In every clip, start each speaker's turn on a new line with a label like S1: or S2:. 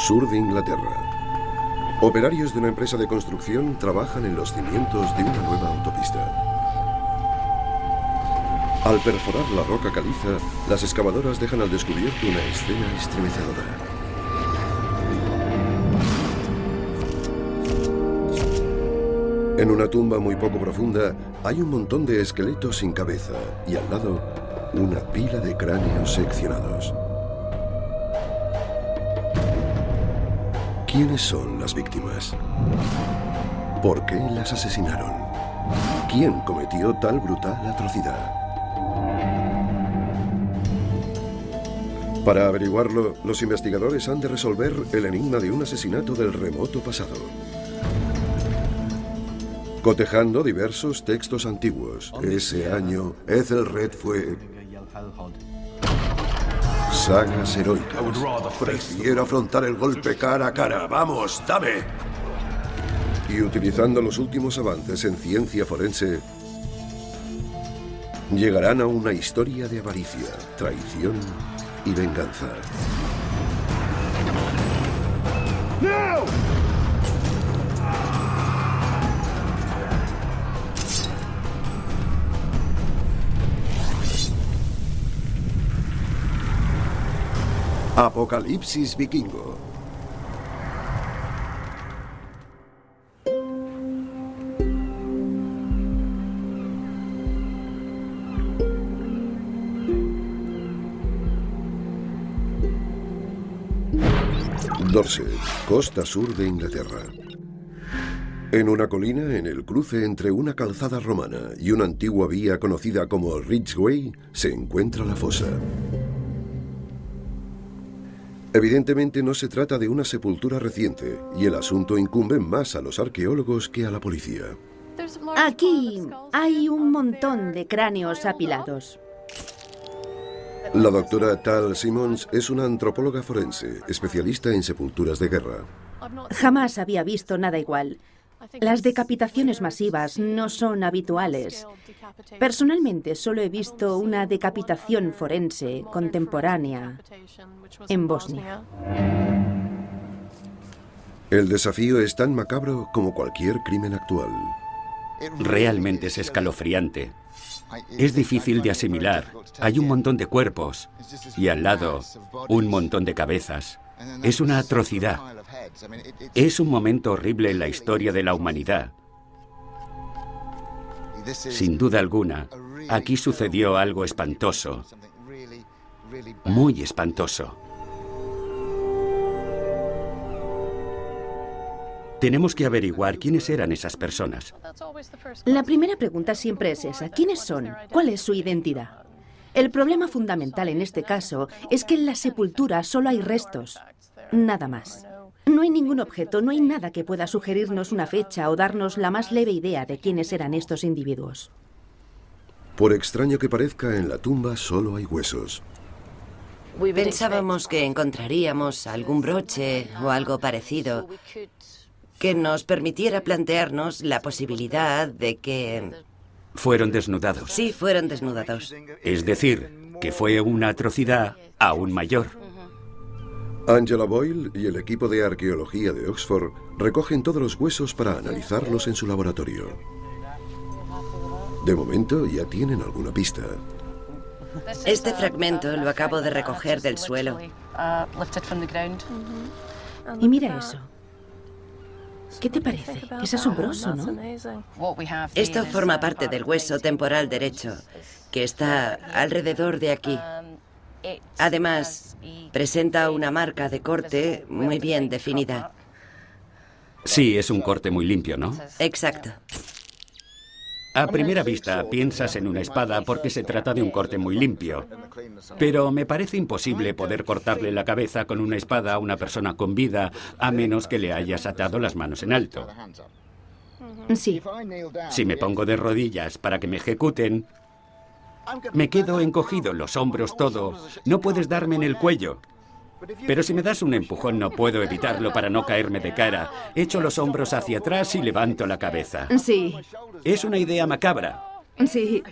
S1: Sur de Inglaterra. Operarios de una empresa de construcción trabajan en los cimientos de una nueva autopista. Al perforar la roca caliza, las excavadoras dejan al descubierto una escena estremecedora. En una tumba muy poco profunda hay un montón de esqueletos sin cabeza y al lado una pila de cráneos seccionados. ¿Quiénes son las víctimas? ¿Por qué las asesinaron? ¿Quién cometió tal brutal atrocidad? Para averiguarlo, los investigadores han de resolver el enigma de un asesinato del remoto pasado. Cotejando diversos textos antiguos. Ese año, Ethelred fue... Sagas heroicas. Prefiero afrontar el golpe cara a cara. ¡Vamos, dame! Y utilizando los últimos avances en ciencia forense, llegarán a una historia de avaricia, traición y venganza. ¡No! Apocalipsis vikingo. Dorset, costa sur de Inglaterra. En una colina, en el cruce entre una calzada romana y una antigua vía conocida como Ridgeway, se encuentra la fosa. Evidentemente no se trata de una sepultura reciente, y el asunto incumbe más a los arqueólogos que a la policía.
S2: Aquí hay un montón de cráneos apilados.
S1: La doctora Tal Simmons es una antropóloga forense, especialista en sepulturas de guerra.
S2: Jamás había visto nada igual. Las decapitaciones masivas no son habituales. Personalmente solo he visto una decapitación forense contemporánea en Bosnia.
S1: El desafío es tan macabro como cualquier crimen actual.
S3: Realmente es escalofriante. Es difícil de asimilar. Hay un montón de cuerpos y al lado un montón de cabezas. Es una atrocidad. Es un momento horrible en la historia de la humanidad. Sin duda alguna, aquí sucedió algo espantoso. Muy espantoso. Tenemos que averiguar quiénes eran esas personas.
S2: La primera pregunta siempre es esa. ¿Quiénes son? ¿Cuál es su identidad? El problema fundamental en este caso es que en la sepultura solo hay restos. Nada más. No hay ningún objeto, no hay nada que pueda sugerirnos una fecha o darnos la más leve idea de quiénes eran estos individuos.
S1: Por extraño que parezca, en la tumba solo hay huesos.
S4: Pensábamos que encontraríamos algún broche o algo parecido que nos permitiera plantearnos la posibilidad de que...
S3: Fueron desnudados.
S4: Sí, fueron desnudados.
S3: Es decir, que fue una atrocidad aún mayor.
S1: Angela Boyle y el equipo de arqueología de Oxford recogen todos los huesos para analizarlos en su laboratorio. De momento ya tienen alguna pista.
S4: Este fragmento lo acabo de recoger del suelo.
S2: Y mira eso. ¿Qué te parece? Es asombroso, ¿no?
S4: Esto forma parte del hueso temporal derecho, que está alrededor de aquí. Además, presenta una marca de corte muy bien definida.
S3: Sí, es un corte muy limpio, ¿no?
S4: Exacto.
S3: A primera vista piensas en una espada porque se trata de un corte muy limpio. Pero me parece imposible poder cortarle la cabeza con una espada a una persona con vida, a menos que le hayas atado las manos en alto.
S2: Sí.
S3: Si me pongo de rodillas para que me ejecuten, me quedo encogido, los hombros todo. No puedes darme en el cuello. Pero si me das un empujón no puedo evitarlo para no caerme de cara. Echo los hombros hacia atrás y levanto la cabeza.
S2: Sí.
S3: Es una idea macabra.
S2: Sí.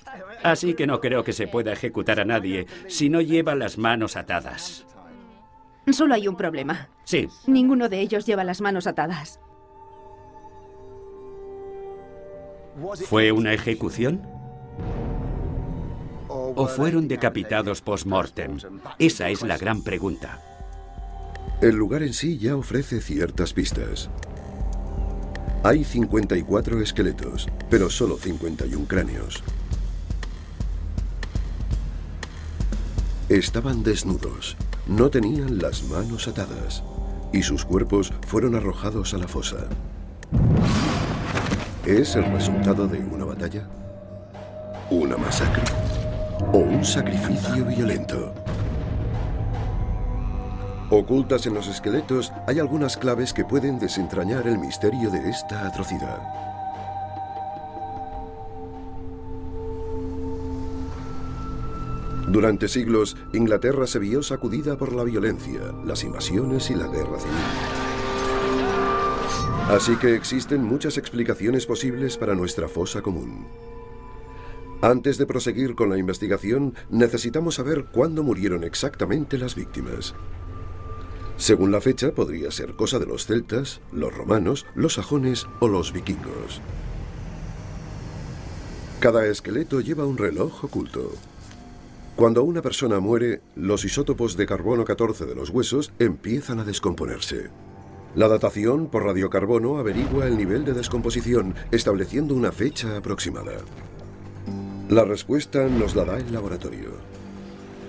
S3: Así que no creo que se pueda ejecutar a nadie si no lleva las manos atadas.
S2: Solo hay un problema.
S3: Sí.
S2: Ninguno de ellos lleva las manos atadas.
S3: ¿Fue una ejecución? ¿O fueron decapitados post-mortem? Esa es la gran pregunta.
S1: El lugar en sí ya ofrece ciertas pistas. Hay 54 esqueletos, pero solo 51 cráneos. Estaban desnudos, no tenían las manos atadas, y sus cuerpos fueron arrojados a la fosa. ¿Es el resultado de una batalla? ¿Una masacre? ¿O un sacrificio violento? Ocultas en los esqueletos hay algunas claves que pueden desentrañar el misterio de esta atrocidad. Durante siglos, Inglaterra se vio sacudida por la violencia, las invasiones y la guerra civil. Así que existen muchas explicaciones posibles para nuestra fosa común. Antes de proseguir con la investigación, necesitamos saber cuándo murieron exactamente las víctimas. Según la fecha, podría ser cosa de los celtas, los romanos, los sajones o los vikingos. Cada esqueleto lleva un reloj oculto. Cuando una persona muere, los isótopos de carbono 14 de los huesos empiezan a descomponerse. La datación por radiocarbono averigua el nivel de descomposición, estableciendo una fecha aproximada. La respuesta nos la da el laboratorio.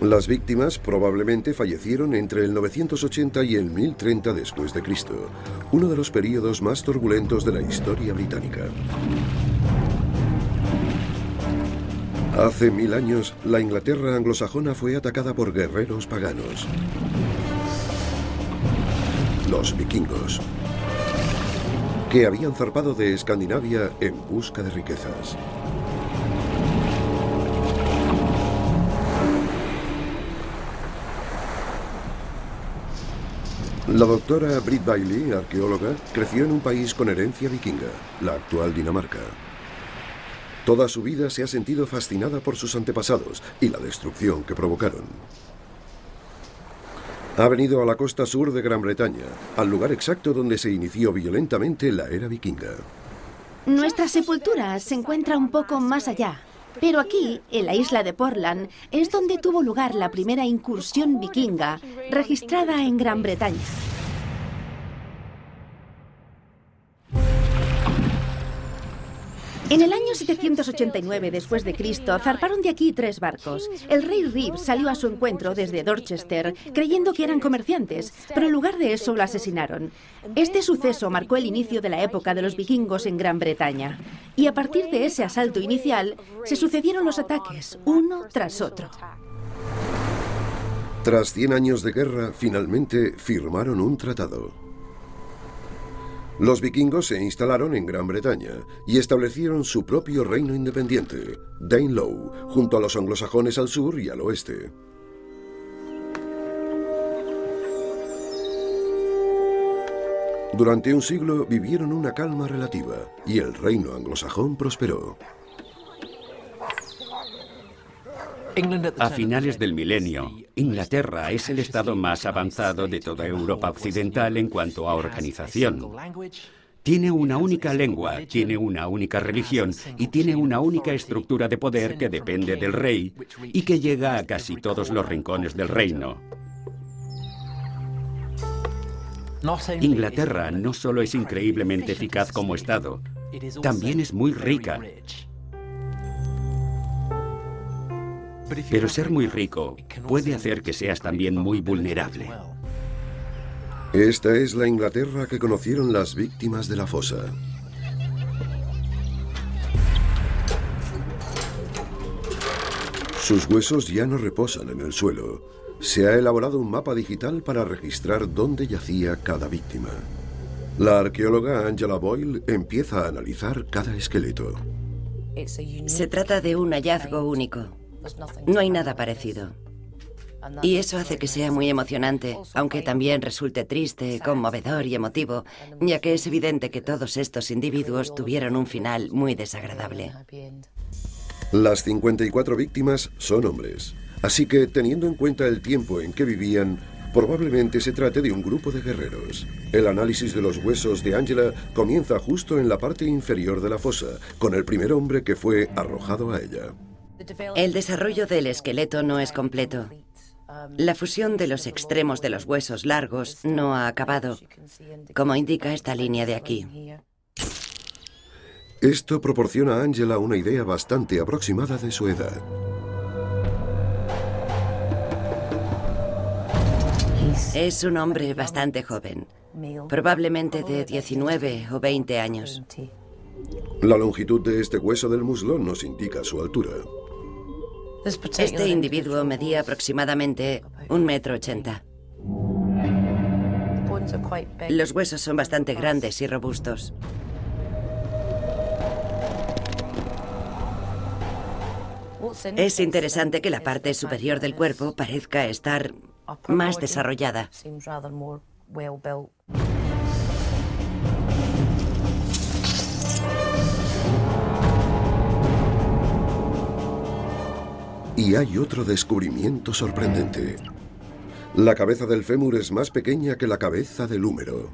S1: Las víctimas probablemente fallecieron entre el 980 y el 1030 después de Cristo, uno de los períodos más turbulentos de la historia británica. Hace 1000 años, la Inglaterra anglosajona fue atacada por guerreros paganos. Los vikingos, que habían zarpado de Escandinavia en busca de riquezas. La doctora Britt Bailey, arqueóloga, creció en un país con herencia vikinga, la actual Dinamarca. Toda su vida se ha sentido fascinada por sus antepasados y la destrucción que provocaron. Ha venido a la costa sur de Gran Bretaña, al lugar exacto donde se inició violentamente la era vikinga.
S2: Nuestra sepultura se encuentra un poco más allá, pero aquí, en la isla de Portland, es donde tuvo lugar la primera incursión vikinga registrada en Gran Bretaña. En el año 789 después de Cristo zarparon de aquí 3 barcos. El rey Rib salió a su encuentro desde Dorchester creyendo que eran comerciantes, pero en lugar de eso lo asesinaron. Este suceso marcó el inicio de la época de los vikingos en Gran Bretaña. Y a partir de ese asalto inicial se sucedieron los ataques, uno tras otro.
S1: Tras 100 años de guerra, finalmente firmaron un tratado. Los vikingos se instalaron en Gran Bretaña y establecieron su propio reino independiente, Danelaw, junto a los anglosajones al sur y al oeste. Durante un siglo vivieron una calma relativa y el reino anglosajón prosperó.
S3: A finales del milenio, Inglaterra es el estado más avanzado de toda Europa occidental en cuanto a organización. Tiene una única lengua, tiene una única religión y tiene una única estructura de poder que depende del rey y que llega a casi todos los rincones del reino. Inglaterra no solo es increíblemente eficaz como estado, también es muy rica. Pero ser muy rico puede hacer que seas también muy vulnerable.
S1: Esta es la Inglaterra que conocieron las víctimas de la fosa. Sus huesos ya no reposan en el suelo. Se ha elaborado un mapa digital para registrar dónde yacía cada víctima. La arqueóloga Angela Boyle empieza a analizar cada esqueleto.
S4: Se trata de un hallazgo único. No hay nada parecido. Y eso hace que sea muy emocionante, aunque también resulte triste, conmovedor y emotivo, ya que es evidente que todos estos individuos tuvieron un final muy desagradable.
S1: Las 54 víctimas son hombres, así que teniendo en cuenta el tiempo en que vivían, Probablemente se trate de un grupo de guerreros. El análisis de los huesos de Angela comienza justo en la parte inferior de la fosa, con el primer hombre que fue arrojado a ella.
S4: El desarrollo del esqueleto no es completo. La fusión de los extremos de los huesos largos no ha acabado, como indica esta línea de aquí.
S1: Esto proporciona a Angela una idea bastante aproximada de su edad.
S4: Es un hombre bastante joven, probablemente de 19 o 20 años.
S1: La longitud de este hueso del muslo nos indica su altura.
S4: Este individuo medía aproximadamente 1,80 m. Los huesos son bastante grandes y robustos. Es interesante que la parte superior del cuerpo parezca estar más desarrollada.
S1: Y hay otro descubrimiento sorprendente. La cabeza del fémur es más pequeña que la cabeza del húmero.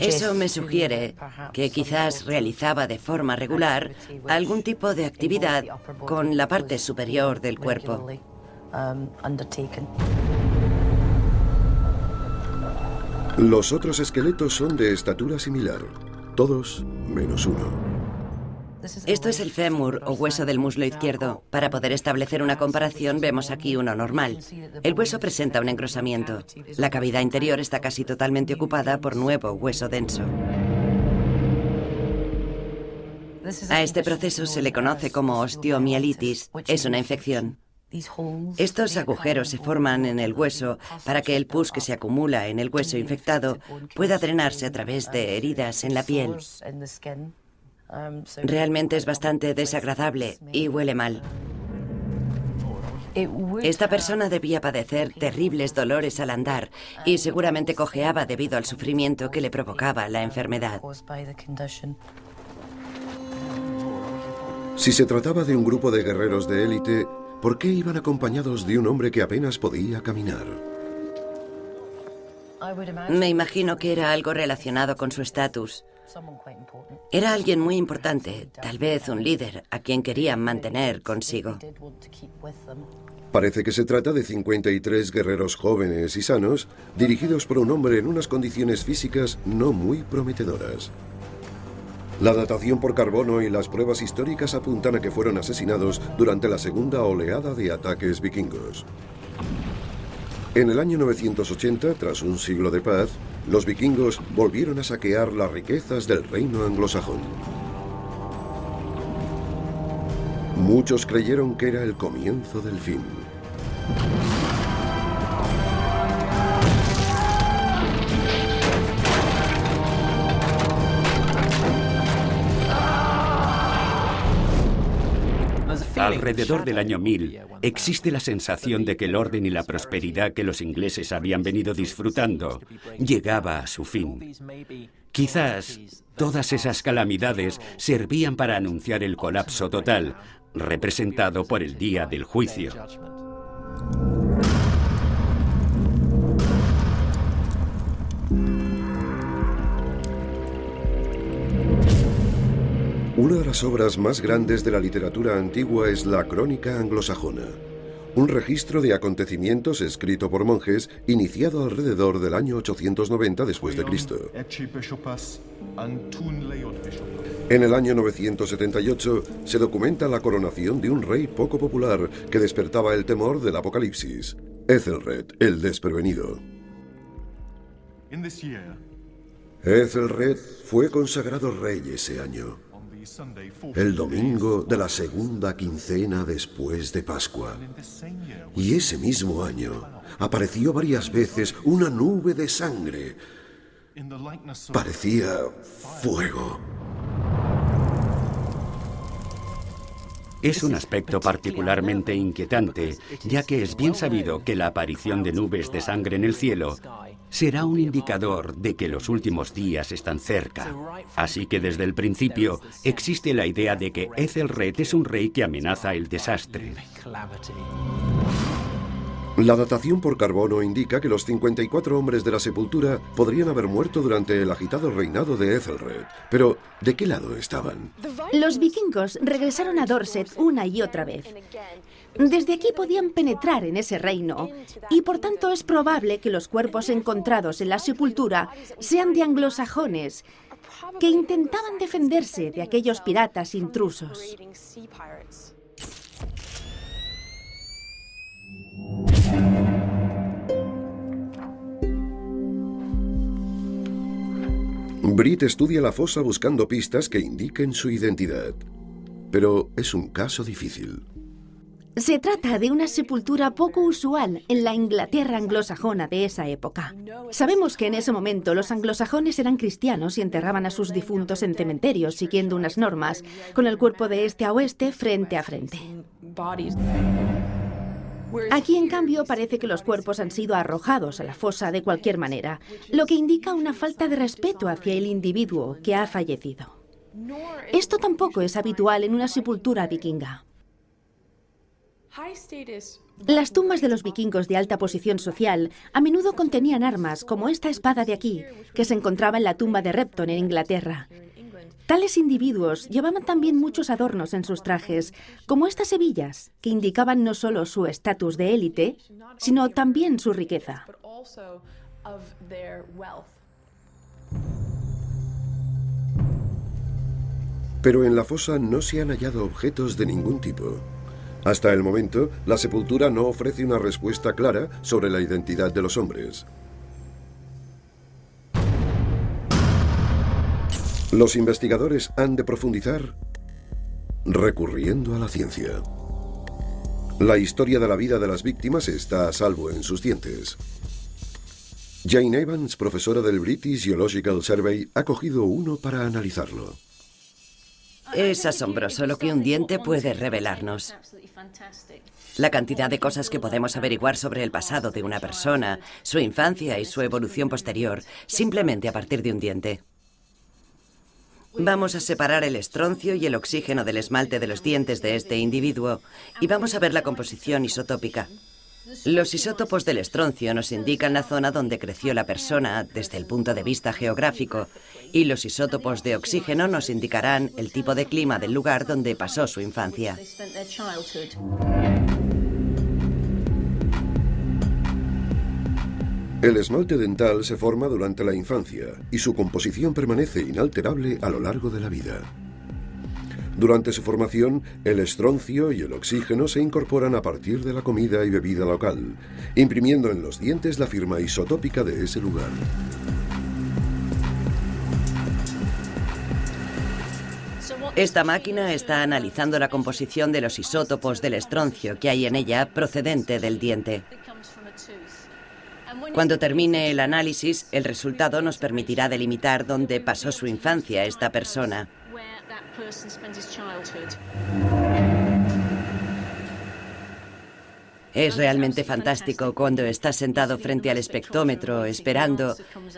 S4: Eso me sugiere que quizás realizaba de forma regular algún tipo de actividad con la parte superior del cuerpo.
S1: Los otros esqueletos son de estatura similar, todos menos uno.
S4: Esto es el fémur o hueso del muslo izquierdo. Para poder establecer una comparación vemos aquí uno normal. El hueso presenta un engrosamiento. La cavidad interior está casi totalmente ocupada por nuevo hueso denso. A este proceso se le conoce como osteomielitis. Es una infección. Estos agujeros se forman en el hueso para que el pus que se acumula en el hueso infectado pueda drenarse a través de heridas en la piel. Realmente es bastante desagradable y huele mal. Esta persona debía padecer terribles dolores al andar y seguramente cojeaba debido al sufrimiento que le provocaba la enfermedad.
S1: Si se trataba de un grupo de guerreros de élite, ¿por qué iban acompañados de un hombre que apenas podía caminar?
S4: Me imagino que era algo relacionado con su estatus. Era alguien muy importante, tal vez un líder a quien querían mantener consigo.
S1: Parece que se trata de 53 guerreros jóvenes y sanos, dirigidos por un hombre en unas condiciones físicas no muy prometedoras. La datación por carbono y las pruebas históricas apuntan a que fueron asesinados durante la segunda oleada de ataques vikingos. En el año 980, tras un siglo de paz, los vikingos volvieron a saquear las riquezas del reino anglosajón. Muchos creyeron que era el comienzo del fin.
S3: Alrededor del año 1000 existe la sensación de que el orden y la prosperidad que los ingleses habían venido disfrutando llegaba a su fin. Quizás todas esas calamidades servían para anunciar el colapso total, representado por el día del juicio.
S1: Una de las obras más grandes de la literatura antigua es la Crónica anglosajona, un registro de acontecimientos escrito por monjes iniciado alrededor del año 890 después de Cristo. En el año 978 se documenta la coronación de un rey poco popular que despertaba el temor del apocalipsis, Ethelred, el desprevenido. Ethelred fue consagrado rey ese año, el domingo de la segunda quincena después de Pascua. Y ese mismo año apareció varias veces una nube de sangre. Parecía fuego.
S3: Es un aspecto particularmente inquietante, ya que es bien sabido que la aparición de nubes de sangre en el cielo será un indicador de que los últimos días están cerca. Así que desde el principio existe la idea de que Ethelred es un rey que amenaza el desastre.
S1: La datación por carbono indica que los 54 hombres de la sepultura podrían haber muerto durante el agitado reinado de Ethelred. Pero, ¿de qué lado estaban?
S2: Los vikingos regresaron a Dorset una y otra vez. Desde aquí podían penetrar en ese reino, y por tanto es probable que los cuerpos encontrados en la sepultura sean de anglosajones, que intentaban defenderse de aquellos piratas intrusos.
S1: Brit estudia la fosa buscando pistas que indiquen su identidad. Pero es un caso difícil.
S2: Se trata de una sepultura poco usual en la Inglaterra anglosajona de esa época. Sabemos que en ese momento los anglosajones eran cristianos y enterraban a sus difuntos en cementerios siguiendo unas normas, con el cuerpo de este a oeste, frente a frente. Aquí, en cambio, parece que los cuerpos han sido arrojados a la fosa de cualquier manera, lo que indica una falta de respeto hacia el individuo que ha fallecido. Esto tampoco es habitual en una sepultura vikinga. Las tumbas de los vikingos de alta posición social a menudo contenían armas, como esta espada de aquí, que se encontraba en la tumba de Repton en Inglaterra. Tales individuos llevaban también muchos adornos en sus trajes, como estas hebillas, que indicaban no solo su estatus de élite, sino también su riqueza.
S1: Pero en la fosa no se han hallado objetos de ningún tipo. Hasta el momento, la sepultura no ofrece una respuesta clara sobre la identidad de los hombres. Los investigadores han de profundizar recurriendo a la ciencia. La historia de la vida de las víctimas está a salvo en sus dientes. Jane Evans, profesora del British Geological Survey, ha cogido uno para analizarlo.
S4: Es asombroso lo que un diente puede revelarnos. La cantidad de cosas que podemos averiguar sobre el pasado de una persona, su infancia y su evolución posterior, simplemente a partir de un diente. Vamos a separar el estroncio y el oxígeno del esmalte de los dientes de este individuo y vamos a ver la composición isotópica. Los isótopos del estroncio nos indican la zona donde creció la persona desde el punto de vista geográfico y los isótopos de oxígeno nos indicarán el tipo de clima del lugar donde pasó su infancia.
S1: El esmalte dental se forma durante la infancia y su composición permanece inalterable a lo largo de la vida. Durante su formación, el estroncio y el oxígeno se incorporan a partir de la comida y bebida local, imprimiendo en los dientes la firma isotópica de ese lugar.
S4: Esta máquina está analizando la composición de los isótopos del estroncio que hay en ella procedente del diente. Cuando termine el análisis, el resultado nos permitirá delimitar dónde pasó su infancia esta persona. Es realmente fantástico cuando estás sentado frente al espectrómetro esperando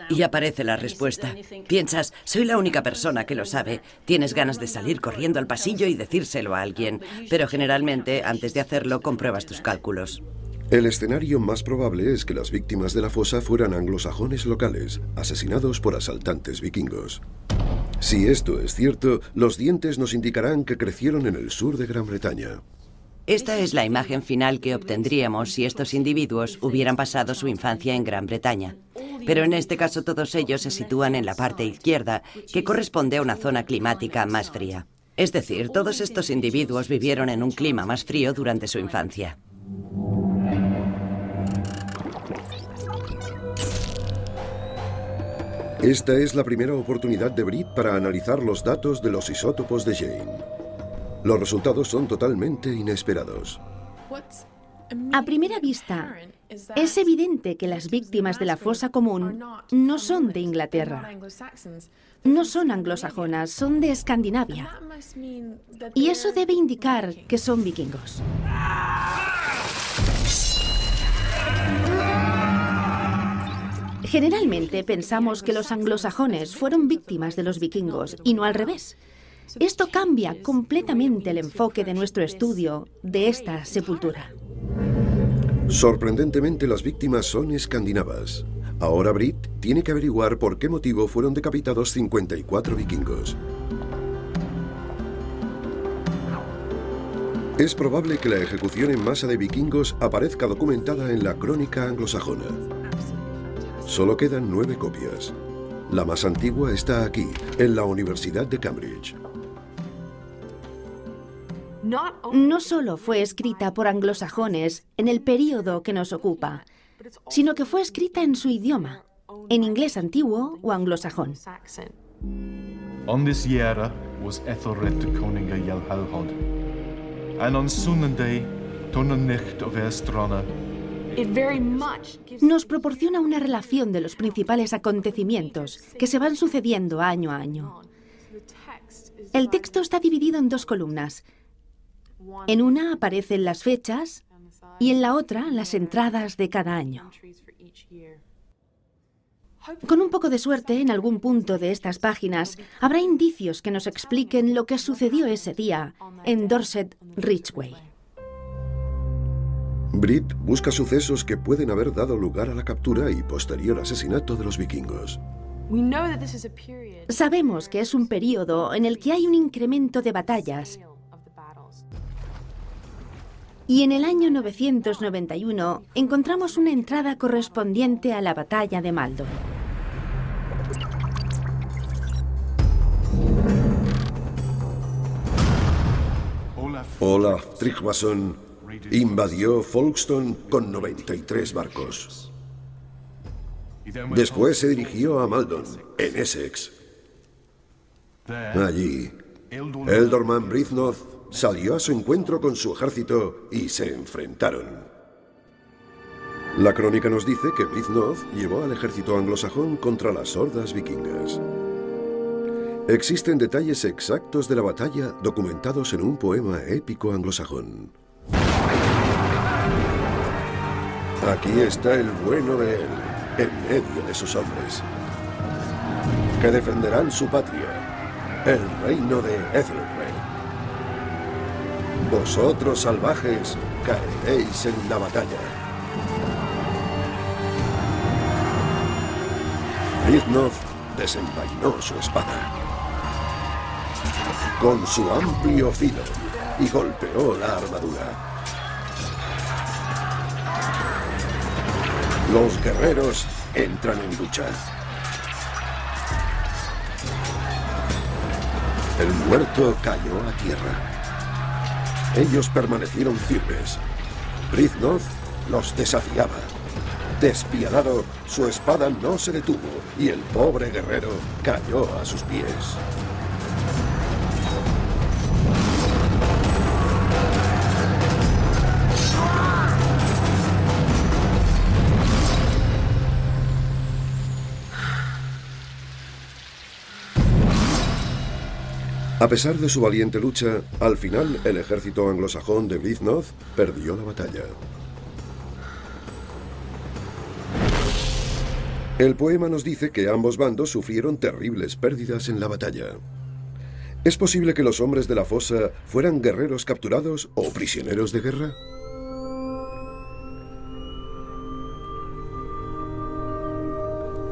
S4: y aparece la respuesta. Piensas, soy la única persona que lo sabe. Tienes ganas de salir corriendo al pasillo y decírselo a alguien, pero generalmente antes de hacerlo compruebas tus cálculos.
S1: El escenario más probable es que las víctimas de la fosa fueran anglosajones locales, asesinados por asaltantes vikingos. Si esto es cierto, los dientes nos indicarán que crecieron en el sur de Gran Bretaña.
S4: Esta es la imagen final que obtendríamos si estos individuos hubieran pasado su infancia en Gran Bretaña. Pero en este caso todos ellos se sitúan en la parte izquierda, que corresponde a una zona climática más fría. Es decir, todos estos individuos vivieron en un clima más frío durante su infancia.
S1: Esta es la primera oportunidad de Brit para analizar los datos de los isótopos de Jane. Los resultados son totalmente inesperados.
S2: A primera vista, es evidente que las víctimas de la fosa común no son de Inglaterra. No son anglosajonas, son de Escandinavia. Y eso debe indicar que son vikingos. Generalmente pensamos que los anglosajones fueron víctimas de los vikingos y no al revés. Esto cambia completamente el enfoque de nuestro estudio de esta sepultura.
S1: Sorprendentemente, las víctimas son escandinavas. Ahora Britt tiene que averiguar por qué motivo fueron decapitados 54 vikingos. Es probable que la ejecución en masa de vikingos aparezca documentada en la crónica anglosajona. Solo quedan 9 copias. La más antigua está aquí, en la Universidad de Cambridge.
S2: No solo fue escrita por anglosajones en el período que nos ocupa, sino que fue escrita en su idioma, en inglés antiguo o anglosajón.
S5: On this jæra was Ethelred to Koninga Jelhalhod, and on Sunday Tonnecht of Estrona.
S2: Nos proporciona una relación de los principales acontecimientos que se van sucediendo año a año. El texto está dividido en 2 columnas. En una aparecen las fechas y en la otra las entradas de cada año. Con un poco de suerte, en algún punto de estas páginas habrá indicios que nos expliquen lo que sucedió ese día en Dorset Ridgeway.
S1: Britt busca sucesos que pueden haber dado lugar a la captura y posterior asesinato de los vikingos.
S2: Sabemos que es un período en el que hay un incremento de batallas. Y en el año 991 encontramos una entrada correspondiente a la batalla de Maldon.
S1: Olaf Tryggvason invadió Folkestone con 93 barcos. Después se dirigió a Maldon, en Essex. Allí, Ealdorman Brythnoth salió a su encuentro con su ejército y se enfrentaron. La crónica nos dice que Brythnoth llevó al ejército anglosajón contra las hordas vikingas. Existen detalles exactos de la batalla documentados en un poema épico anglosajón. Aquí está el bueno de él, en medio de sus hombres, que defenderán su patria, el reino de Ethelred. Vosotros, salvajes, caeréis en la batalla. Brythnoth desenvainó su espada con su amplio filo y golpeó la armadura. Los guerreros entran en lucha. El muerto cayó a tierra. Ellos permanecieron firmes. Brythnoth los desafiaba. Despiadado, su espada no se detuvo y el pobre guerrero cayó a sus pies. A pesar de su valiente lucha, al final el ejército anglosajón de Brythnoth perdió la batalla. El poema nos dice que ambos bandos sufrieron terribles pérdidas en la batalla. ¿Es posible que los hombres de la fosa fueran guerreros capturados o prisioneros de guerra?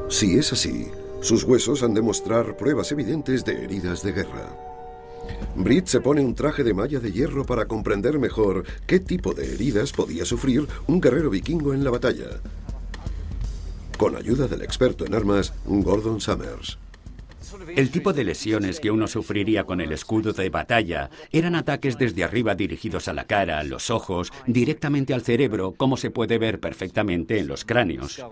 S1: Si es así, sus huesos han de mostrar pruebas evidentes de heridas de guerra. Britt se pone un traje de malla de hierro para comprender mejor qué tipo de heridas podía sufrir un guerrero vikingo en la batalla, con ayuda del experto en armas, Gordon Summers.
S3: El tipo de lesiones que uno sufriría con el escudo de batalla eran ataques desde arriba dirigidos a la cara, los ojos, directamente al cerebro, como se puede ver perfectamente en los cráneos.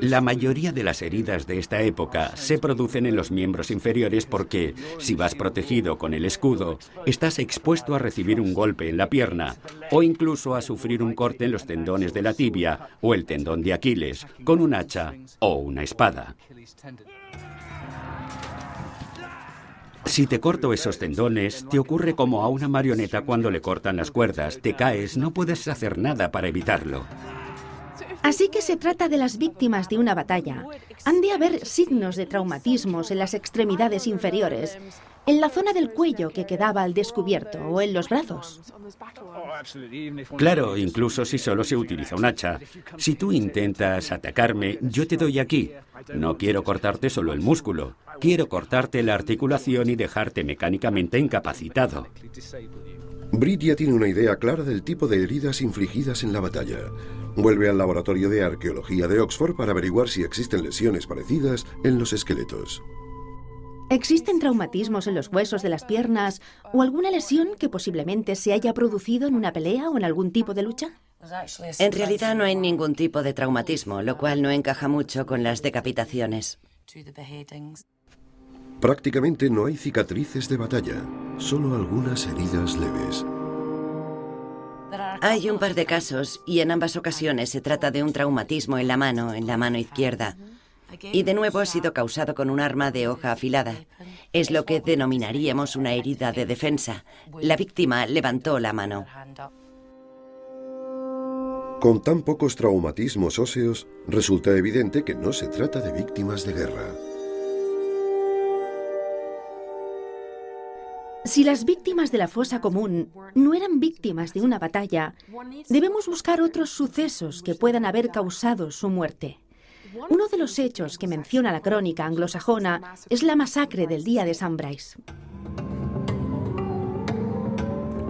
S3: La mayoría de las heridas de esta época se producen en los miembros inferiores porque, si vas protegido con el escudo, estás expuesto a recibir un golpe en la pierna o incluso a sufrir un corte en los tendones de la tibia o el tendón de Aquiles con un hacha o una espada. Si te corto esos tendones, te ocurre como a una marioneta cuando le cortan las cuerdas. Te caes, no puedes hacer nada para evitarlo.
S2: Así que se trata de las víctimas de una batalla. Han de haber signos de traumatismos en las extremidades inferiores En la zona del cuello que quedaba al descubierto o en los brazos.
S3: Claro, incluso si solo se utiliza un hacha. Si tú intentas atacarme, yo te doy aquí. No quiero cortarte solo el músculo. Quiero cortarte la articulación y dejarte mecánicamente incapacitado.
S1: Britt ya tiene una idea clara del tipo de heridas infligidas en la batalla. Vuelve al laboratorio de arqueología de Oxford para averiguar si existen lesiones parecidas en los esqueletos.
S2: ¿Existen traumatismos en los huesos de las piernas o alguna lesión que posiblemente se haya producido en una pelea o en algún tipo de lucha?
S4: En realidad no hay ningún tipo de traumatismo, lo cual no encaja mucho con las decapitaciones.
S1: Prácticamente no hay cicatrices de batalla, solo algunas heridas leves.
S4: Hay un par de casos y en ambas ocasiones se trata de un traumatismo en la mano izquierda. Y de nuevo ha sido causado con un arma de hoja afilada. Es lo que denominaríamos una herida de defensa. La víctima levantó la mano.
S1: Con tan pocos traumatismos óseos, resulta evidente que no se trata de víctimas de guerra.
S2: Si las víctimas de la fosa común no eran víctimas de una batalla, debemos buscar otros sucesos que puedan haber causado su muerte. Uno de los hechos que menciona la crónica anglosajona es la masacre del día de St. Brice.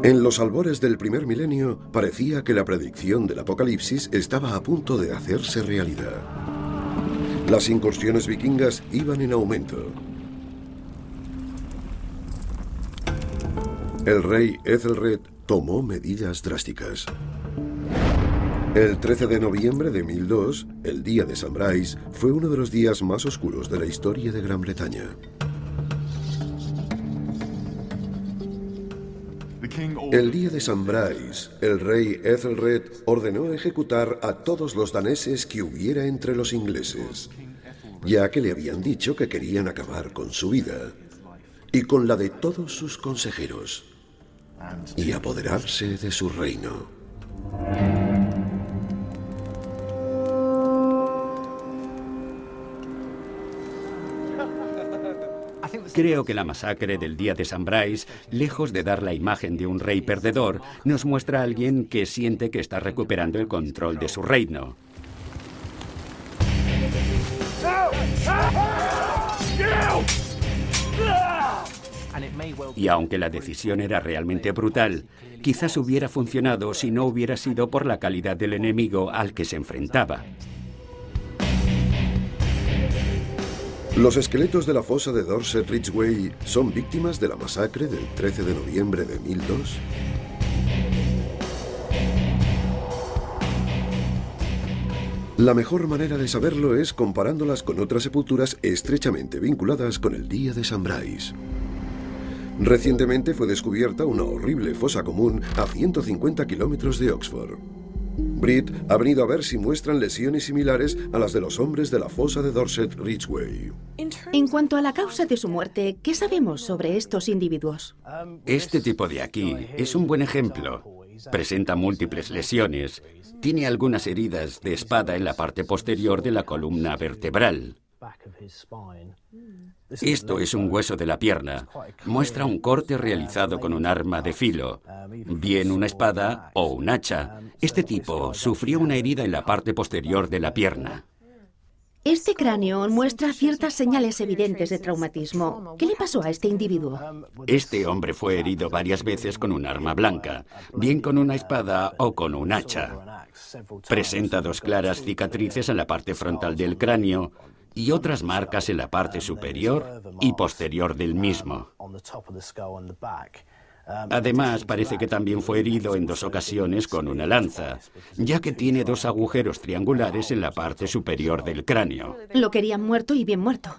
S1: En los albores del primer milenio, parecía que la predicción del apocalipsis estaba a punto de hacerse realidad. Las incursiones vikingas iban en aumento. El rey Ethelred tomó medidas drásticas. El 13 de noviembre de 1002, el día de St. Brice, fue uno de los días más oscuros de la historia de Gran Bretaña. El día de St. Brice, el rey Ethelred ordenó ejecutar a todos los daneses que hubiera entre los ingleses, ya que le habían dicho que querían acabar con su vida y con la de todos sus consejeros y apoderarse de su reino.
S3: Creo que la masacre del día de St. Brice, lejos de dar la imagen de un rey perdedor, nos muestra a alguien que siente que está recuperando el control de su reino. Y aunque la decisión era realmente brutal, quizás hubiera funcionado si no hubiera sido por la calidad del enemigo al que se enfrentaba.
S1: Los esqueletos de la fosa de Dorset Ridgeway son víctimas de la masacre del 13 de noviembre de 1002. La mejor manera de saberlo es comparándolas con otras sepulturas estrechamente vinculadas con el día de St. Brice. Recientemente fue descubierta una horrible fosa común a 150 kilómetros de Oxford. Britt ha venido a ver si muestran lesiones similares a las de los hombres de la fosa de Dorset Ridgeway.
S2: En cuanto a la causa de su muerte, ¿qué sabemos sobre estos individuos?
S3: Este tipo de aquí es un buen ejemplo. Presenta múltiples lesiones. Tiene algunas heridas de espada en la parte posterior de la columna vertebral. Esto es un hueso de la pierna. Muestra un corte realizado con un arma de filo, bien una espada o un hacha. Este tipo sufrió una herida en la parte posterior de la pierna.
S2: Este cráneo muestra ciertas señales evidentes de traumatismo. ¿Qué le pasó a este individuo?
S3: Este hombre fue herido varias veces con un arma blanca, bien con una espada o con un hacha. Presenta dos claras cicatrices en la parte frontal del cráneo y otras marcas en la parte superior y posterior del mismo. Además, parece que también fue herido en 2 ocasiones con una lanza, ya que tiene 2 agujeros triangulares en la parte superior del cráneo.
S2: Lo querían muerto y bien muerto.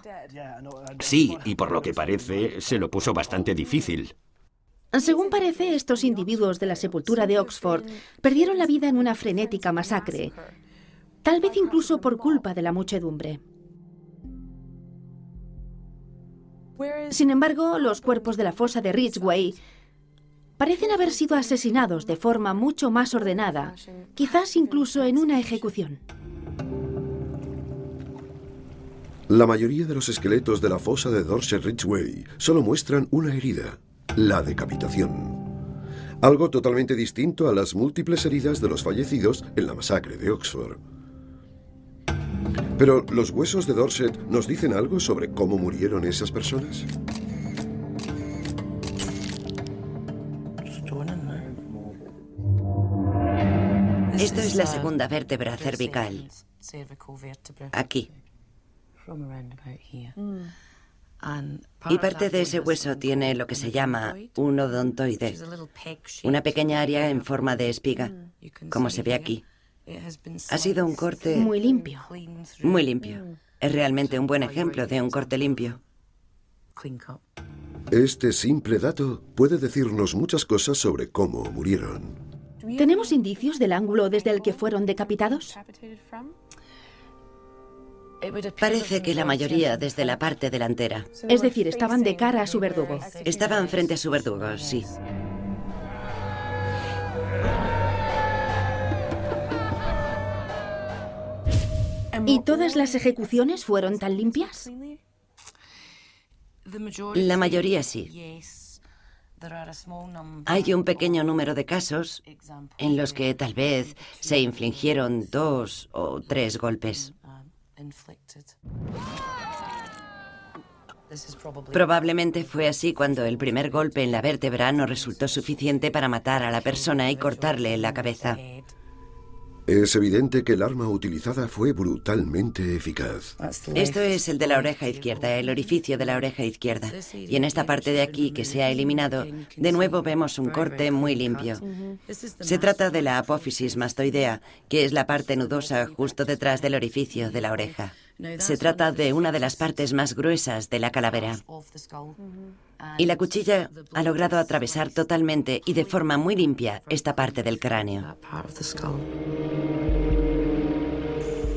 S3: Sí, y por lo que parece, se lo puso bastante difícil.
S2: Según parece, estos individuos de la sepultura de Oxford perdieron la vida en una frenética masacre, tal vez incluso por culpa de la muchedumbre. Sin embargo, los cuerpos de la fosa de Ridgeway parecen haber sido asesinados de forma mucho más ordenada, quizás incluso en una ejecución.
S1: La mayoría de los esqueletos de la fosa de Dorset Ridgeway solo muestran una herida, la decapitación. Algo totalmente distinto a las múltiples heridas de los fallecidos en la masacre de Oxford. Pero, ¿los huesos de Dorset nos dicen algo sobre cómo murieron esas personas?
S4: Esto es la segunda vértebra cervical. Aquí. Y parte de ese hueso tiene lo que se llama un odontoide, una pequeña área en forma de espiga, como se ve aquí. Ha sido un corte...
S2: Muy limpio.
S4: Muy limpio. Es realmente un buen ejemplo de un corte limpio.
S1: Este simple dato puede decirnos muchas cosas sobre cómo murieron.
S2: ¿Tenemos indicios del ángulo desde el que fueron decapitados?
S4: Parece que la mayoría desde la parte delantera.
S2: Es decir, estaban de cara a su verdugo.
S4: Estaban frente a su verdugo, sí.
S2: ¿Y todas las ejecuciones fueron tan limpias?
S4: La mayoría sí. Hay un pequeño número de casos en los que tal vez se infligieron 2 o 3 golpes. Probablemente fue así cuando el primer golpe en la vértebra no resultó suficiente para matar a la persona y cortarle la cabeza.
S1: Es evidente que el arma utilizada fue brutalmente eficaz.
S4: Esto es el de la oreja izquierda, el orificio de la oreja izquierda. Y en esta parte de aquí que se ha eliminado, de nuevo vemos un corte muy limpio. Se trata de la apófisis mastoidea, que es la parte nudosa justo detrás del orificio de la oreja. Se trata de una de las partes más gruesas de la calavera. Y la cuchilla ha logrado atravesar totalmente y de forma muy limpia esta parte del cráneo.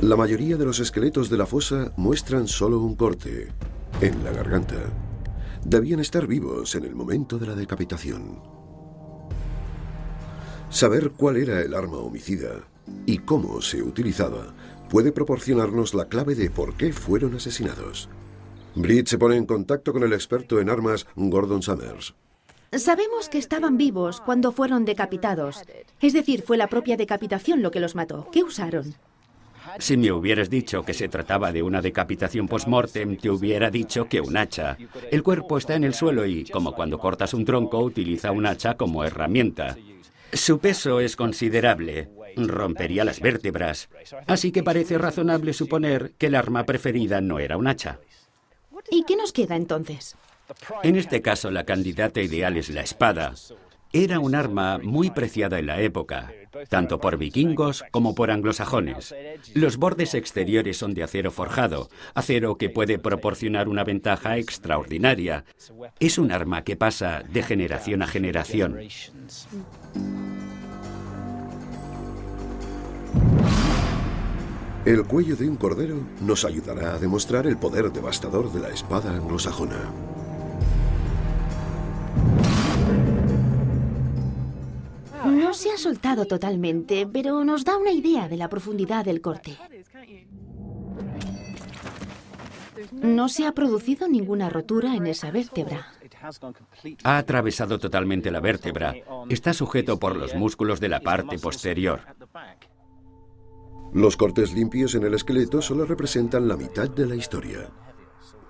S1: La mayoría de los esqueletos de la fosa muestran solo un corte, en la garganta. Debían estar vivos en el momento de la decapitación. Saber cuál era el arma homicida y cómo se utilizaba puede proporcionarnos la clave de por qué fueron asesinados. Britt se pone en contacto con el experto en armas, Gordon Summers.
S2: Sabemos que estaban vivos cuando fueron decapitados. Es decir, fue la propia decapitación lo que los mató. ¿Qué usaron?
S3: Si me hubieras dicho que se trataba de una decapitación post-mortem, te hubiera dicho que un hacha. El cuerpo está en el suelo y, como cuando cortas un tronco, utiliza un hacha como herramienta. Su peso es considerable. Rompería las vértebras. Así que parece razonable suponer que el arma preferida no era un hacha.
S2: ¿Y qué nos queda entonces?
S3: En este caso, la candidata ideal es la espada. Era un arma muy preciada en la época, tanto por vikingos como por anglosajones. Los bordes exteriores son de acero forjado, acero que puede proporcionar una ventaja extraordinaria. Es un arma que pasa de generación a generación.
S1: El cuello de un cordero nos ayudará a demostrar el poder devastador de la espada anglosajona.
S2: No se ha soltado totalmente, pero nos da una idea de la profundidad del corte. No se ha producido ninguna rotura en esa vértebra.
S3: Ha atravesado totalmente la vértebra. Está sujeto por los músculos de la parte posterior.
S1: Los cortes limpios en el esqueleto solo representan la mitad de la historia.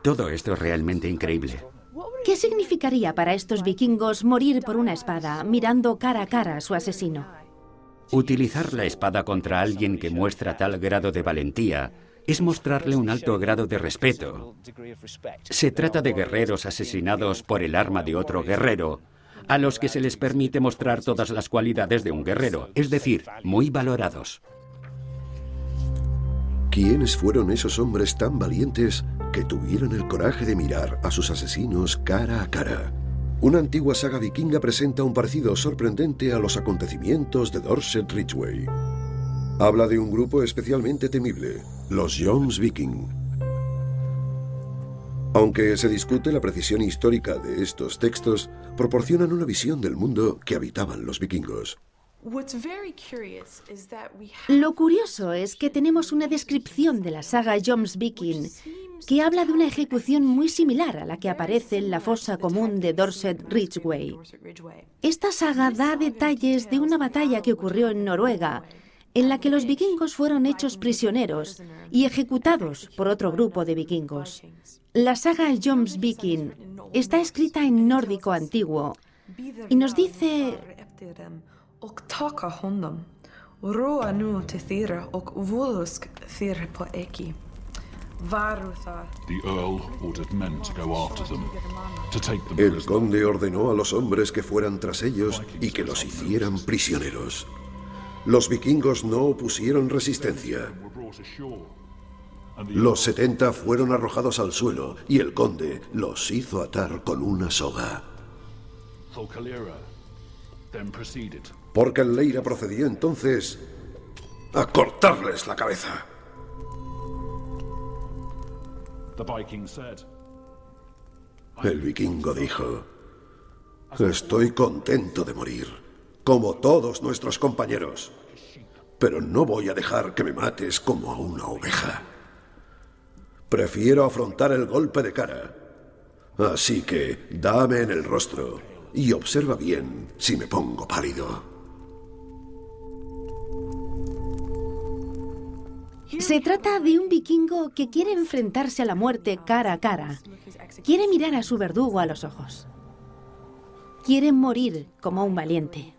S3: Todo esto es realmente increíble.
S2: ¿Qué significaría para estos vikingos morir por una espada, mirando cara a cara a su asesino?
S3: Utilizar la espada contra alguien que muestra tal grado de valentía es mostrarle un alto grado de respeto. Se trata de guerreros asesinados por el arma de otro guerrero, a los que se les permite mostrar todas las cualidades de un guerrero, es decir, muy valorados.
S1: ¿Quiénes fueron esos hombres tan valientes que tuvieron el coraje de mirar a sus asesinos cara a cara? Una antigua saga vikinga presenta un parecido sorprendente a los acontecimientos de Dorset Ridgeway. Habla de un grupo especialmente temible, los Jomsviking. Aunque se discute la precisión histórica de estos textos, proporcionan una visión del mundo que habitaban los vikingos.
S2: Lo curioso es que tenemos una descripción de la saga Jomsviking que habla de una ejecución muy similar a la que aparece en la fosa común de Dorset Ridgway. Esta saga da detalles de una batalla que ocurrió en Noruega, en la que los vikingos fueron hechos prisioneros y ejecutados por otro grupo de vikingos. La saga Jomsviking está escrita en nórdico antiguo y nos dice...
S1: El conde ordenó a los hombres que fueran tras ellos y que los hicieran prisioneros. Los vikingos no opusieron resistencia. Los 70 fueron arrojados al suelo y el conde los hizo atar con una soga. Thorkelleira procedió entonces a cortarles la cabeza. El vikingo dijo: estoy contento de morir, como todos nuestros compañeros, pero no voy a dejar que me mates como a una oveja. Prefiero afrontar el golpe de cara. Así que dame en el rostro y observa bien si me pongo pálido.
S2: Se trata de un vikingo que quiere enfrentarse a la muerte cara a cara. Quiere mirar a su verdugo a los ojos. Quiere morir como un valiente.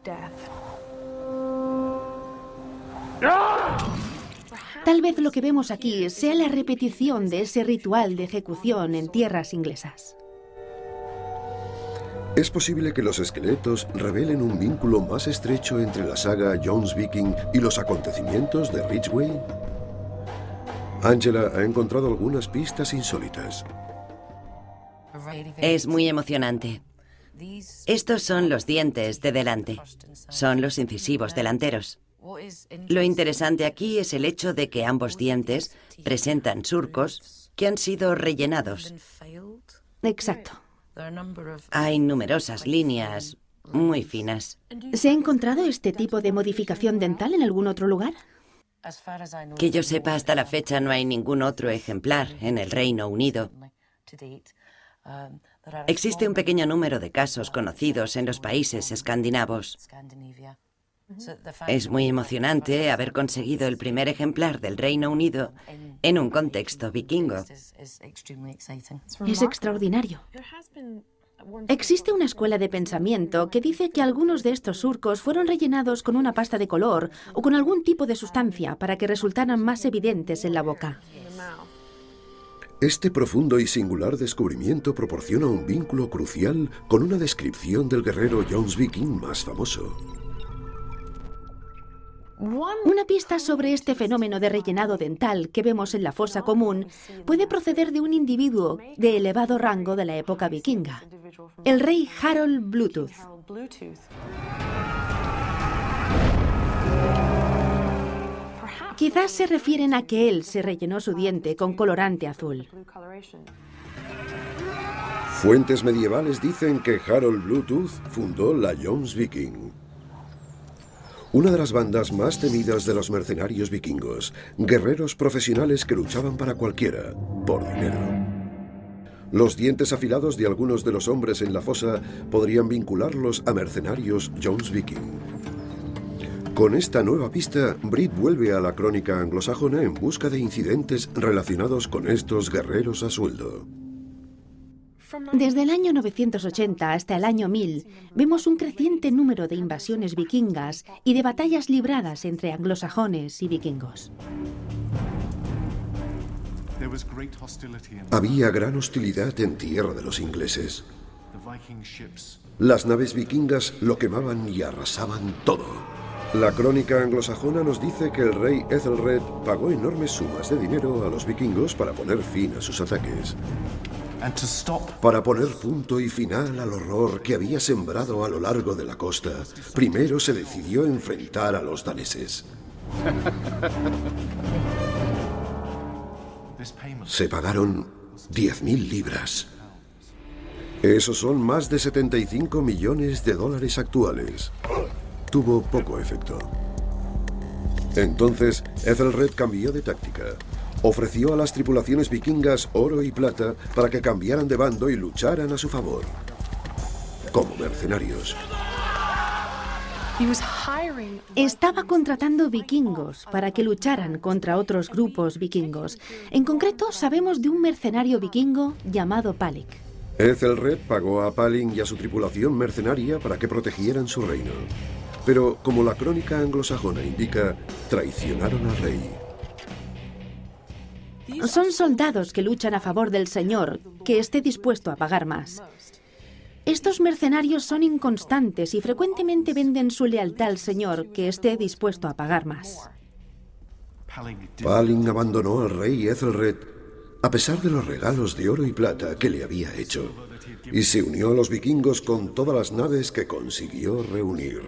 S2: Tal vez lo que vemos aquí sea la repetición de ese ritual de ejecución en tierras inglesas.
S1: Es posible que los esqueletos revelen un vínculo más estrecho entre la saga Jomsviking y los acontecimientos de Ridgway. Angela ha encontrado algunas pistas insólitas.
S4: Es muy emocionante. Estos son los dientes de delante. Son los incisivos delanteros. Lo interesante aquí es el hecho de que ambos dientes presentan surcos que han sido rellenados.
S2: Exacto.
S4: Hay numerosas líneas muy finas.
S2: ¿Se ha encontrado este tipo de modificación dental en algún otro lugar?
S4: Que yo sepa, hasta la fecha no hay ningún otro ejemplar en el Reino Unido. Existe un pequeño número de casos conocidos en los países escandinavos. Es muy emocionante haber conseguido el primer ejemplar del Reino Unido en un contexto vikingo.
S2: Es extraordinario. Existe una escuela de pensamiento que dice que algunos de estos surcos fueron rellenados con una pasta de color o con algún tipo de sustancia para que resultaran más evidentes en la boca.
S1: Este profundo y singular descubrimiento proporciona un vínculo crucial con una descripción del guerrero Jomsviking más famoso.
S2: Una pista sobre este fenómeno de rellenado dental que vemos en la fosa común puede proceder de un individuo de elevado rango de la época vikinga, el rey Harold Bluetooth. Quizás se refieren a que él se rellenó su diente con colorante azul.
S1: Fuentes medievales dicen que Harold Bluetooth fundó la Jomsviking, una de las bandas más temidas de los mercenarios vikingos, guerreros profesionales que luchaban para cualquiera, por dinero. Los dientes afilados de algunos de los hombres en la fosa podrían vincularlos a mercenarios Jomsviking. Con esta nueva pista, Britt vuelve a la crónica anglosajona en busca de incidentes relacionados con estos guerreros a sueldo.
S2: Desde el año 980 hasta el año 1000, vemos un creciente número de invasiones vikingas y de batallas libradas entre anglosajones y vikingos.
S1: Había gran hostilidad en tierra de los ingleses. Las naves vikingas lo quemaban y arrasaban todo. La crónica anglosajona nos dice que el rey Ethelred pagó enormes sumas de dinero a los vikingos para poner fin a sus ataques. Para poner punto y final al horror que había sembrado a lo largo de la costa, primero se decidió enfrentar a los daneses. Se pagaron 10.000 libras. Esos son más de 75 millones de dólares actuales. Tuvo poco efecto. Entonces, Ethelred cambió de táctica. Ofreció a las tripulaciones vikingas oro y plata para que cambiaran de bando y lucharan a su favor, como mercenarios.
S2: Estaba contratando vikingos para que lucharan contra otros grupos vikingos. En concreto, sabemos de un mercenario vikingo llamado Pálig.
S1: Ethelred pagó a Palin y a su tripulación mercenaria para que protegieran su reino. Pero, como la crónica anglosajona indica, traicionaron al rey.
S2: Son soldados que luchan a favor del señor, que esté dispuesto a pagar más. Estos mercenarios son inconstantes y frecuentemente venden su lealtad al señor, que esté dispuesto a pagar más.
S1: Palin abandonó al rey Ethelred a pesar de los regalos de oro y plata que le había hecho, y se unió a los vikingos con todas las naves que consiguió reunir.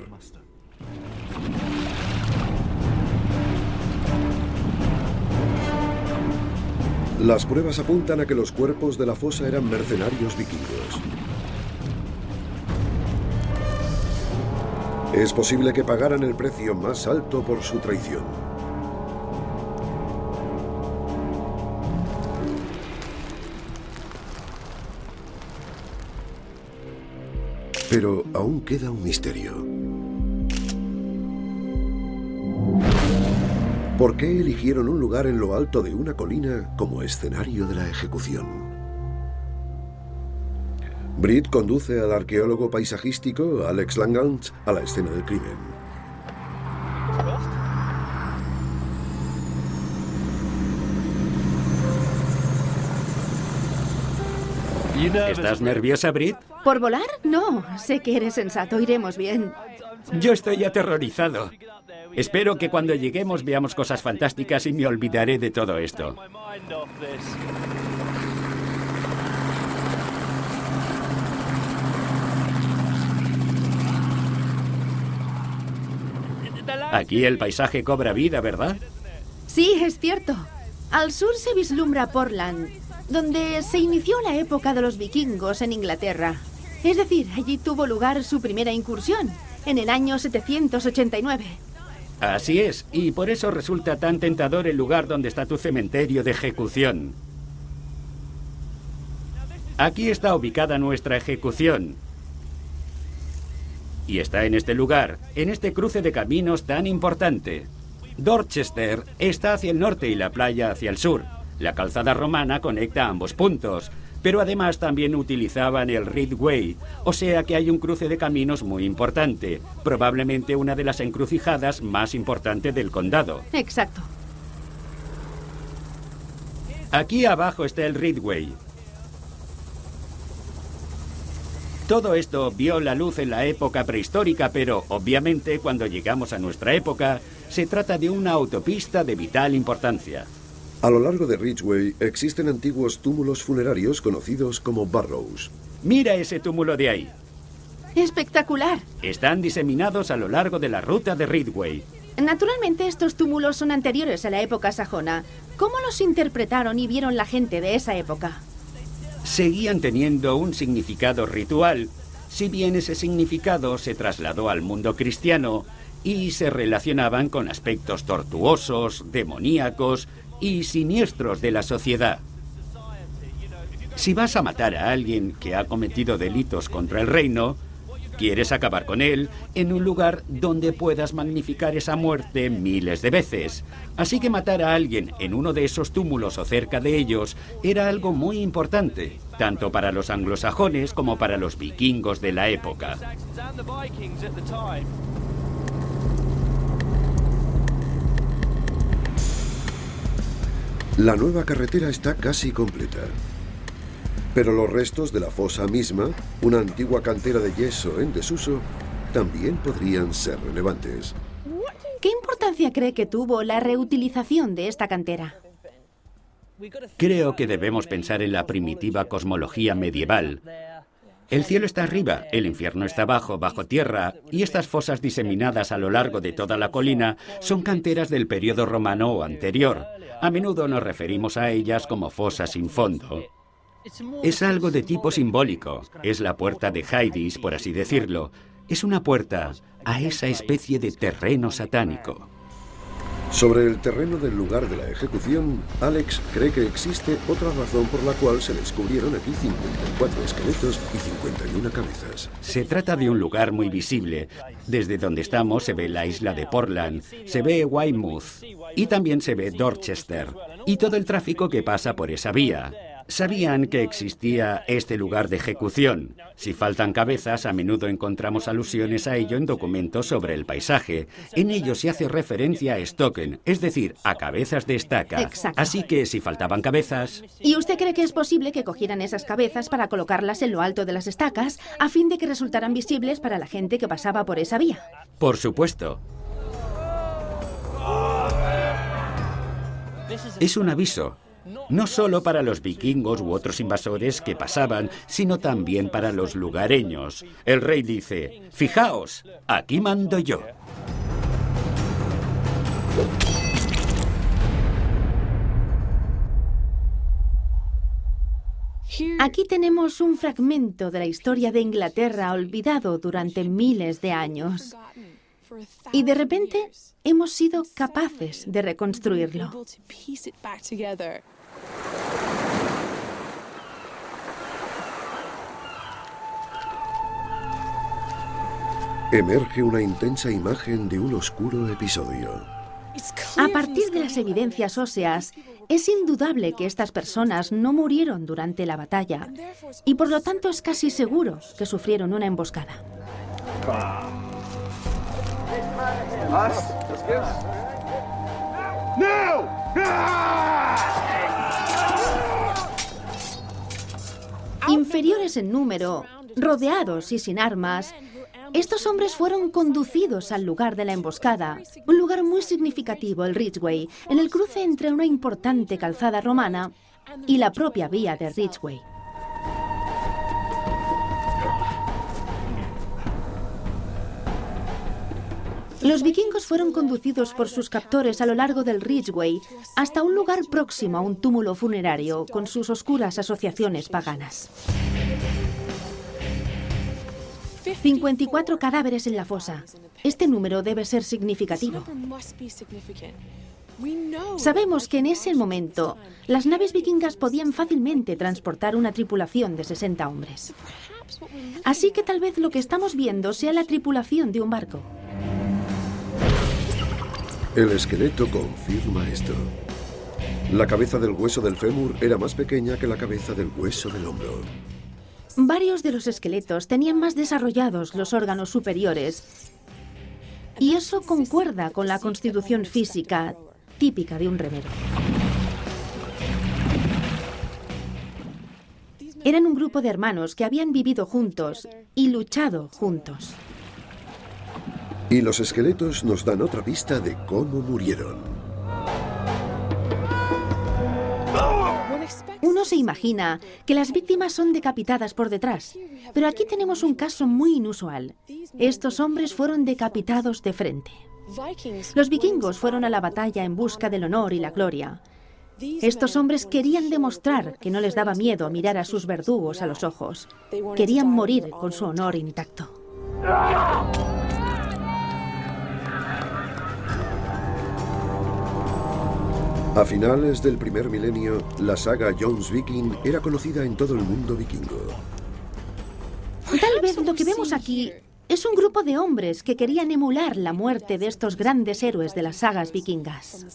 S1: Las pruebas apuntan a que los cuerpos de la fosa eran mercenarios vikingos. Es posible que pagaran el precio más alto por su traición. Pero aún queda un misterio. ¿Por qué eligieron un lugar en lo alto de una colina como escenario de la ejecución? Britt conduce al arqueólogo paisajístico Alex Langans a la escena del crimen.
S3: ¿Estás nerviosa, Britt?
S2: ¿Por volar? No, sé que eres sensato, iremos bien.
S3: Yo estoy aterrorizado. Espero que cuando lleguemos veamos cosas fantásticas y me olvidaré de todo esto. Aquí el paisaje cobra vida, ¿verdad?
S2: Sí, es cierto. Al sur se vislumbra Portland, donde se inició la época de los vikingos en Inglaterra. Es decir, allí tuvo lugar su primera incursión, en el año 789.
S3: Así es, y por eso resulta tan tentador el lugar donde está tu cementerio de ejecución. Aquí está ubicada nuestra ejecución. Y está en este lugar, en este cruce de caminos tan importante. Dorchester está hacia el norte y la playa hacia el sur. La calzada romana conecta ambos puntos, pero además también utilizaban el Ridgeway, o sea que hay un cruce de caminos muy importante, probablemente una de las encrucijadas más importantes del condado.
S2: Exacto.
S3: Aquí abajo está el Ridgeway. Todo esto vio la luz en la época prehistórica, pero obviamente cuando llegamos a nuestra época, se trata de una autopista de vital importancia.
S1: A lo largo de Ridgeway existen antiguos túmulos funerarios conocidos como barrows.
S3: Mira ese túmulo de ahí.
S2: ¡Espectacular!
S3: Están diseminados a lo largo de la ruta de Ridgeway.
S2: Naturalmente estos túmulos son anteriores a la época sajona. ¿Cómo los interpretaron y vieron la gente de esa época?
S3: Seguían teniendo un significado ritual, si bien ese significado se trasladó al mundo cristiano y se relacionaban con aspectos tortuosos, demoníacos y siniestros de la sociedad. Si vas a matar a alguien que ha cometido delitos contra el reino, quieres acabar con él en un lugar donde puedas magnificar esa muerte miles de veces. Así que matar a alguien en uno de esos túmulos o cerca de ellos era algo muy importante, tanto para los anglosajones como para los vikingos de la época.
S1: La nueva carretera está casi completa. Pero los restos de la fosa misma, una antigua cantera de yeso en desuso, también podrían ser relevantes.
S2: ¿Qué importancia cree que tuvo la reutilización de esta cantera?
S3: Creo que debemos pensar en la primitiva cosmología medieval. El cielo está arriba, el infierno está abajo, bajo tierra, y estas fosas diseminadas a lo largo de toda la colina son canteras del periodo romano o anterior. A menudo nos referimos a ellas como fosas sin fondo. Es algo de tipo simbólico. Es la puerta de Hades, por así decirlo. Es una puerta a esa especie de terreno satánico.
S1: Sobre el terreno del lugar de la ejecución, Alex cree que existe otra razón por la cual se descubrieron aquí 54 esqueletos y 51 cabezas.
S3: Se trata de un lugar muy visible. Desde donde estamos se ve la isla de Portland, se ve Weymouth y también se ve Dorchester y todo el tráfico que pasa por esa vía. Sabían que existía este lugar de ejecución. Si faltan cabezas, a menudo encontramos alusiones a ello en documentos sobre el paisaje. En ellos se hace referencia a Stocken, es decir, a cabezas de estaca.
S2: Exacto.
S3: Así que si faltaban cabezas...
S2: ¿Y usted cree que es posible que cogieran esas cabezas para colocarlas en lo alto de las estacas a fin de que resultaran visibles para la gente que pasaba por esa vía?
S3: Por supuesto. Es un aviso. No solo para los vikingos u otros invasores que pasaban, sino también para los lugareños. El rey dice, fijaos, aquí mando yo.
S2: Aquí tenemos un fragmento de la historia de Inglaterra olvidado durante miles de años. Y de repente hemos sido capaces de reconstruirlo.
S1: Emerge una intensa imagen de un oscuro episodio.
S2: A partir de las evidencias óseas, es indudable que estas personas no murieron durante la batalla y por lo tanto es casi seguro que sufrieron una emboscada. Inferiores en número, rodeados y sin armas, estos hombres fueron conducidos al lugar de la emboscada, un lugar muy significativo, el Ridgeway, en el cruce entre una importante calzada romana y la propia vía de Ridgeway. Los vikingos fueron conducidos por sus captores a lo largo del Ridgeway hasta un lugar próximo a un túmulo funerario con sus oscuras asociaciones paganas. 54 cadáveres en la fosa. Este número debe ser significativo. Sabemos que en ese momento las naves vikingas podían fácilmente transportar una tripulación de 60 hombres. Así que tal vez lo que estamos viendo sea la tripulación de un barco.
S1: El esqueleto confirma esto. La cabeza del hueso del fémur era más pequeña que la cabeza del hueso del hombro.
S2: Varios de los esqueletos tenían más desarrollados los órganos superiores y eso concuerda con la constitución física típica de un remero. Eran un grupo de hermanos que habían vivido juntos y luchado juntos.
S1: Y los esqueletos nos dan otra pista de cómo murieron.
S2: Uno se imagina que las víctimas son decapitadas por detrás, pero aquí tenemos un caso muy inusual. Estos hombres fueron decapitados de frente. Los vikingos fueron a la batalla en busca del honor y la gloria. Estos hombres querían demostrar que no les daba miedo mirar a sus verdugos a los ojos. Querían morir con su honor intacto.
S1: A finales del primer milenio, la saga Jones Viking era conocida en todo el mundo vikingo.
S2: Tal vez lo que vemos aquí es un grupo de hombres que querían emular la muerte de estos grandes héroes de las sagas vikingas.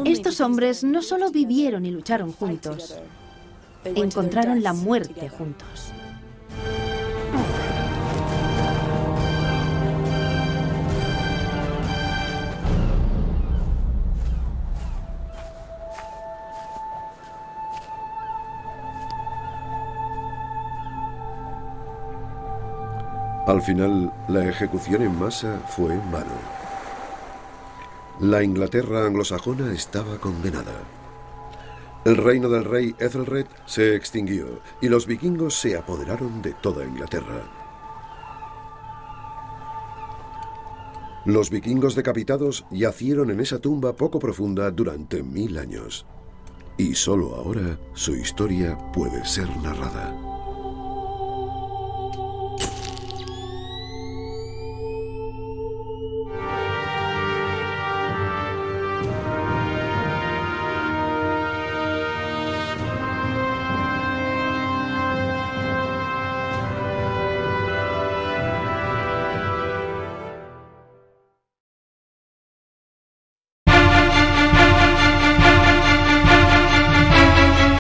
S2: Estos hombres no solo vivieron y lucharon juntos, encontraron la muerte juntos.
S1: Al final, la ejecución en masa fue en vano. La Inglaterra anglosajona estaba condenada. El reino del rey Ethelred se extinguió y los vikingos se apoderaron de toda Inglaterra. Los vikingos decapitados yacieron en esa tumba poco profunda durante 1000 años. Y solo ahora su historia puede ser narrada.